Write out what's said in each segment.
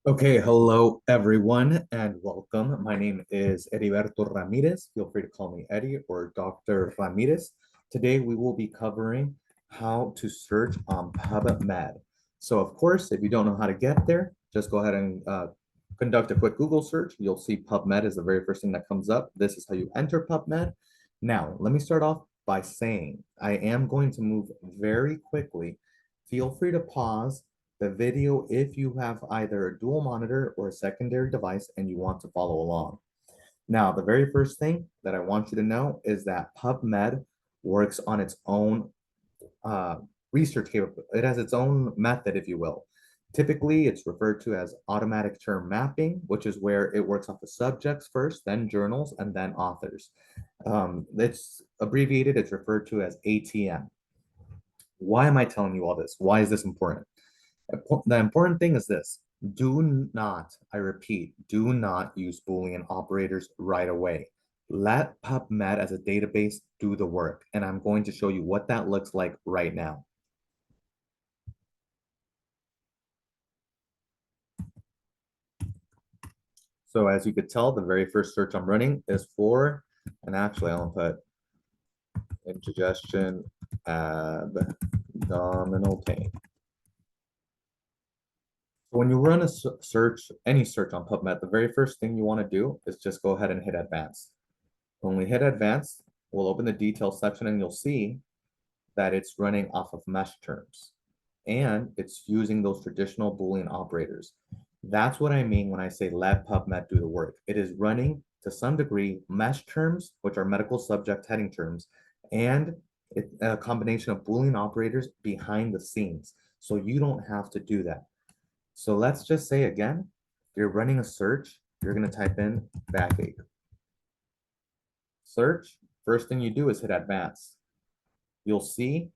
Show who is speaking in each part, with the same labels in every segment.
Speaker 1: Okay, hello everyone and welcome. My name is Heriberto Ramirez. Feel free to call me Eddie or Dr. Ramirez. Today we will be covering how to search on PubMed. So of course, if you don't know how to get there, just go ahead and conduct a quick Google search. You'll see PubMed is the very first thing that comes up. This is how you enter PubMed. Now, let me start off by saying I am going to move very quickly. Feel free to pause the video if you have either a dual monitor or a secondary device and you want to follow along. Now, the very first thing that I want you to know is that PubMed works on its own research capability. It has its own method, if you will. Typically, it's referred to as automatic term mapping, which is where it works off the subjects first, then journals, and then authors. It's abbreviated, it's referred to as ATM. Why am I telling you all this? Why is this important? The important thing is this: do not, I repeat, do not use Boolean operators right away. Let PubMed as a database do the work, and I'm going to show you what that looks like right now. So as you could tell, the very first search I'm running is for, and actually I'll put indigestion abdominal pain. So when you run a search, any search on PubMed, the very first thing you want to do is just go ahead and hit advanced. When we hit advanced, we'll open the details section and you'll see that it's running off of mesh terms and it's using those traditional Boolean operators. That's what I mean when I say let PubMed do the work. It is running to some degree mesh terms, which are medical subject heading terms, and a combination of Boolean operators behind the scenes. So you don't have to do that. So let's just say again, if you're running a search, you're going to type in backache. Search, first thing you do is hit advanced. You'll see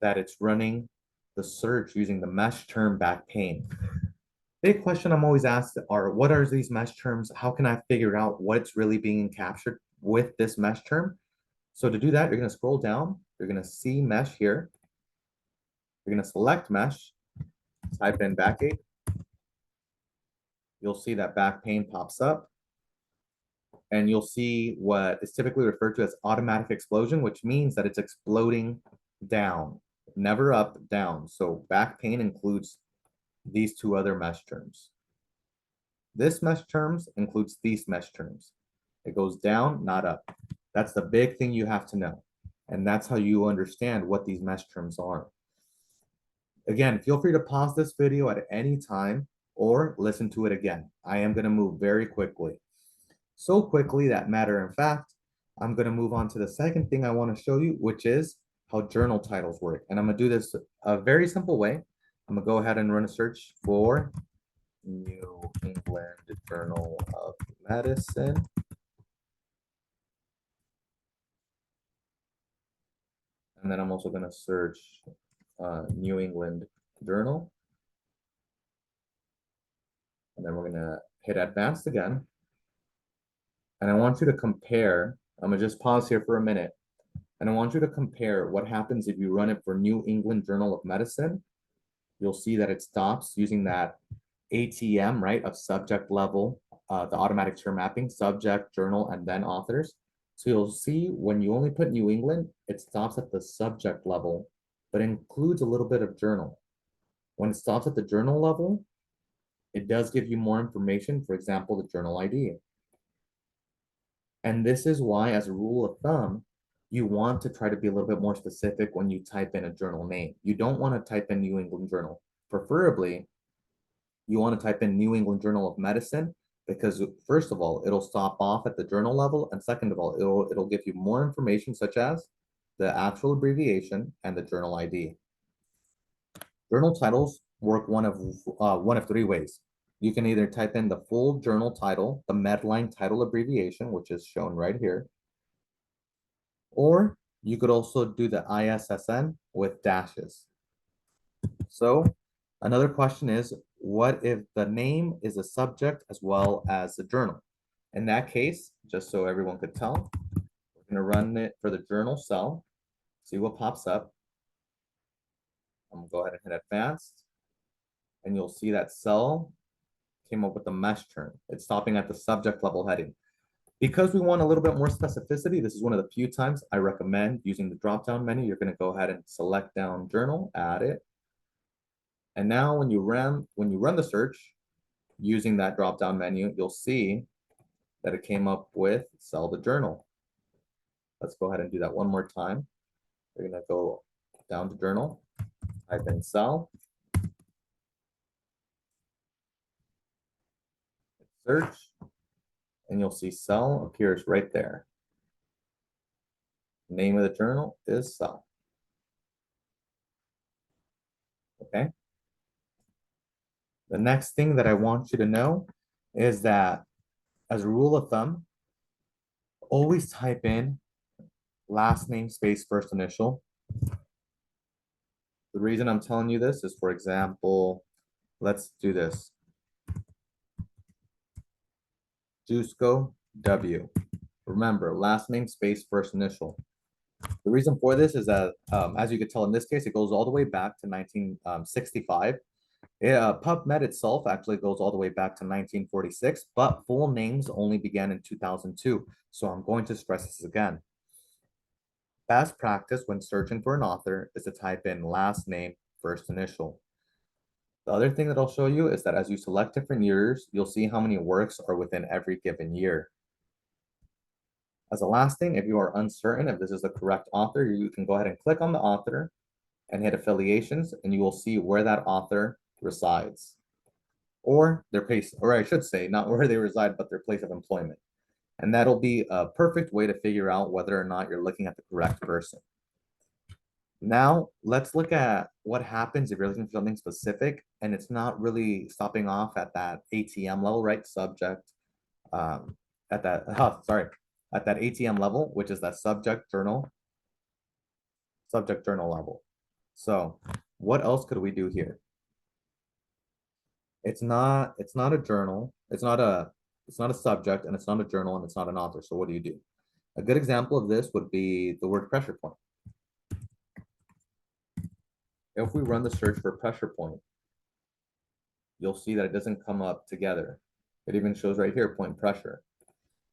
Speaker 1: that it's running the search using the mesh term back pain. Big question I'm always asked are, what are these mesh terms? How can I figure out what's really being captured with this mesh term? So to do that, you're going to scroll down. You're going to see mesh here. You're going to select mesh, type in backache. You'll see that back pain pops up. And you'll see what is typically referred to as automatic explosion, which means that it's exploding down, never up, down. So back pain includes these two other mesh terms. This mesh terms includes these mesh terms. It goes down, not up. That's the big thing you have to know. And that's how you understand what these mesh terms are. Again, feel free to pause this video at any time or listen to it again. I am going to move very quickly. So quickly that matter of fact, I'm going to move on to the second thing I want to show you, which is how journal titles work. And I'm going to do this a very simple way. I'm going to go ahead and run a search for New England Journal of Medicine. And then I'm also going to search New England Journal. And then we're going to hit advanced again. And I want you to compare, I'm going to just pause here for a minute. And I want you to compare what happens if you run it for New England Journal of Medicine. You'll see that it stops using that ATM, right, of subject level, the automatic term mapping, subject, journal, and then authors. So you'll see when you only put New England, it stops at the subject level, but includes a little bit of journal. When it stops at the journal level, it does give you more information, for example, the journal ID. And this is why, as a rule of thumb, you want to try to be a little bit more specific when you type in a journal name. You don't want to type in New England Journal. Preferably, you want to type in New England Journal of Medicine because first of all, it'll stop off at the journal level, and second of all, it'll give you more information such as the actual abbreviation and the journal ID. Journal titles work one of three ways. You can either type in the full journal title, the Medline title abbreviation, which is shown right here, or you could also do the ISSN with dashes. So another question is, what if the name is a subject as well as the journal? In that case, just so everyone could tell, we're going to run it for the journal cell, see what pops up. I'm going to go ahead and hit advanced, and you'll see that cell came up with the mesh term. It's stopping at the subject level heading. Because we want a little bit more specificity, this is one of the few times I recommend using the drop-down menu. You're going to go ahead and select down journal, add it. And now when you run the search using that drop-down menu, you'll see that it came up with sell the journal. Let's go ahead and do that one more time. We're going to go down to journal, type in sell, search, and you'll see sell appears right there. Name of the journal is sell. Okay. The next thing that I want you to know is that as a rule of thumb, always type in last name space first initial. The reason I'm telling you this is, for example, let's do this. Jusco W. Remember, last name space first initial. The reason for this is that, as you can tell in this case, it goes all the way back to 1965. PubMed itself actually goes all the way back to 1946, but full names only began in 2002. So I'm going to stress this again. Best practice when searching for an author is to type in last name, first initial. The other thing that I'll show you is that as you select different years, you'll see how many works are within every given year. As a last thing, if you are uncertain if this is the correct author, you can go ahead and click on the author and hit affiliations, and you will see where that author resides. Or their place, or I should say, not where they reside, but their place of employment. And that'll be a perfect way to figure out whether or not you're looking at the correct person. Now, let's look at what happens if you're looking for something specific and it's not really stopping off at that ATM level, right? Subject, at that, at that ATM level, which is that subject journal level. So what else could we do here? It's not a journal, it's not a subject, and it's not a journal, and it's not an author. So what do? A good example of this would be the word pressure point. If we run the search for pressure point, you'll see that it doesn't come up together. It even shows right here, point pressure.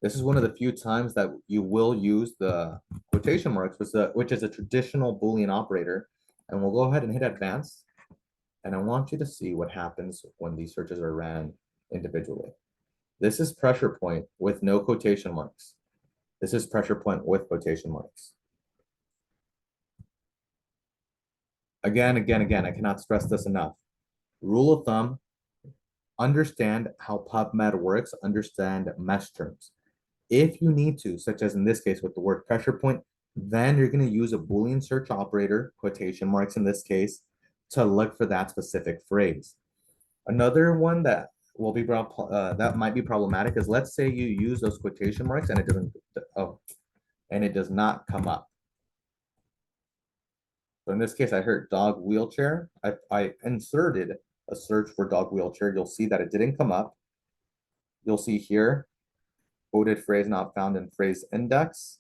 Speaker 1: This is one of the few times that you will use the quotation marks, which is a traditional Boolean operator. And we'll go ahead and hit advanced. And I want you to see what happens when these searches are ran individually. This is pressure point with no quotation marks. This is pressure point with quotation marks. Again, I cannot stress this enough. Rule of thumb, understand how PubMed works, understand mesh terms. If you need to, such as in this case with the word pressure point, then you're going to use a Boolean search operator, quotation marks in this case, to look for that specific phrase. Another one that will be that might be problematic is, let's say you use those quotation marks and it does not come up. So in this case, I heard dog wheelchair. I inserted a search for dog wheelchair. You'll see that it didn't come up. You'll see here, quoted phrase not found in phrase index.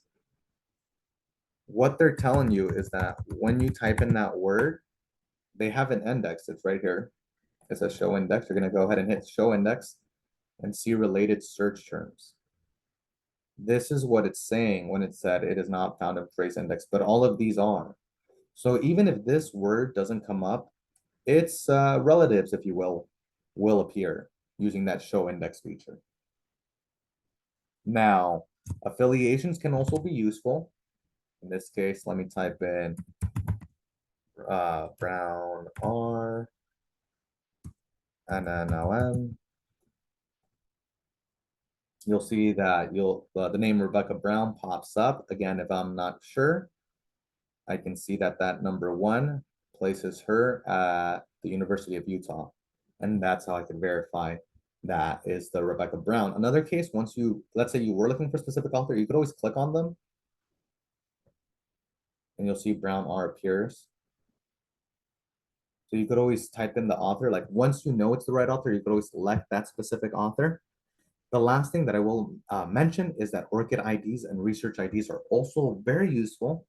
Speaker 1: What they're telling you is that when you type in that word, they have an index. It's right here. It says show index. You're going to go ahead and hit show index and see related search terms. This is what it's saying when it said it is not found in phrase index, but all of these are. So even if this word doesn't come up, its relatives, if you will appear using that show index feature. Now, affiliations can also be useful. In this case, let me type in Brown R NLM. You'll see that the name Rebecca Brown pops up. Again, if I'm not sure, I can see that that number 1 places her at the University of Utah. And that's how I can verify that is the Rebecca Brown. Another case, let's say you were looking for a specific author, you could always click on them and you'll see Brown R appears. So you could always type in the author. Like once you know it's the right author, you could always select that specific author. The last thing that I will mention is that ORCID IDs and research IDs are also very useful.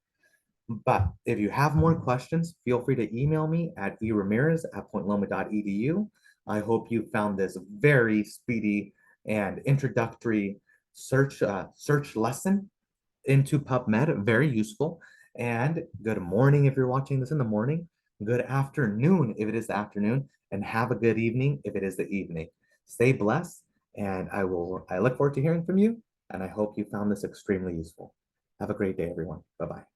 Speaker 1: But if you have more questions, feel free to email me at eramirez@pointloma.edu. I hope you found this very speedy and introductory search lesson into PubMed very useful. And good morning if you're watching this in the morning. Good afternoon if it is the afternoon, and have a good evening if it is the evening. Stay blessed, and I look forward to hearing from you, and I hope you found this extremely useful. Have a great day, everyone. Bye-bye.